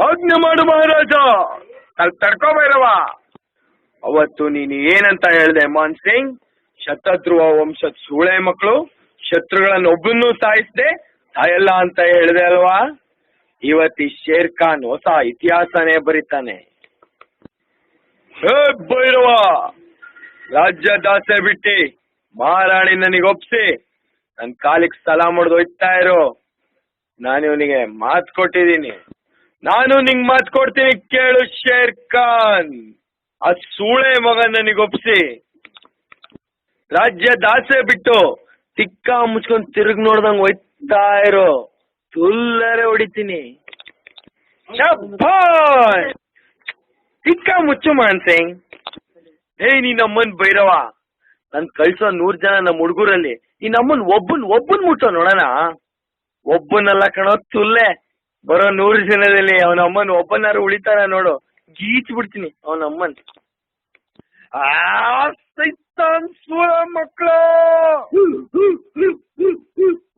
ಆಜ್ಞೆ ಮಾಡು ಮಹಾರಾಜ. ತಡ್ಕೋ ಭೈರವ. ಅವತ್ತು ನೀನು ಏನಂತ ಹೇಳ್ದೆ ಮಾನ್ ಸಿಂಗ್? ಶತಧ್ರುವ ವಂಶದ ಸೂಳೆ ಮಕ್ಕಳು ಶತ್ರುಗಳನ್ನ ಒಬ್ಬನ್ನೂ ಸಾಯಿಸ್ದೆ ಸಾಯಲ್ಲ ಅಂತ ಹೇಳ್ದೆ ಅಲ್ವಾ? ಇವತ್ತಿ ಶೇರ್ ಖಾನ್ ಹೊಸ ಇತಿಹಾಸನೇ ಬರೀತಾನೆ. ಹೇ ಭೈರವ, ರಾಜ್ಯ ದಾಸೆ ಬಿಟ್ಟಿ ಮಹಾರಾಣಿ ನನಗೊಪ್ಸಿ ನನ್ನ ಕಾಲಿಗೆ ಸಲಾ ಮಾಡ್ದು ಹೋಯ್ತಾ ಇರೋ. ನಾನು ಇವನಿಗೆ ಮಾತು ಕೊಟ್ಟಿದ್ದೀನಿ. ನಾನು ನಿಂಗೆ ಮಾತು ಕೊಡ್ತೀನಿ, ಕೇಳು ಶೇರ್ ಖಾನ್. ಆ ಸೂಳೆ ಮಗ ನನಗೊಪ್ಸಿ ರಾಜ್ಯ ದಾಸೆ ಬಿಟ್ಟು ತಿಕ್ಕ ಮುಚ್ಕೊಂಡ್ ತಿರುಗ್ ನೋಡ್ದಂಗ್ ಹೋಯ್ತಾ ಇರೋ. ತುಲ್ಲರೆ ಹೊಡಿತೀನಿ. ತಿಕ್ಕ ಮುಚ್ಚು ಮಾನ್ ಸಿಂಗ್. ನೀನ್ ನಮ್ಮನ್ ಭೈರವ, ನನ್ ಕಳ್ಸೋ 100 ಜನ ನಮ್ಮ ಹುಡುಗರಲ್ಲಿ ಈ ನಮ್ಮನ್ ಒಬ್ಬನ್ ಮುಟ್ಟೋ ನೋಡೋಣ. ಒಬ್ಬನಲ್ಲ ಕಣೋ ತುಲ್ಲೆ. ಬರೋ 100 ಜನದಲ್ಲಿ ಅವನಮ್ಮನ್ ಒಬ್ಬನಾರು ಉಳಿತಾರ ನೋಡು, ಗೀಚ್ ಬಿಡ್ತೀನಿ ಅವನಮ್ಮನ್. ಸೈತಾನ್ ಸೂಳ ಮಕ್ಕಳು.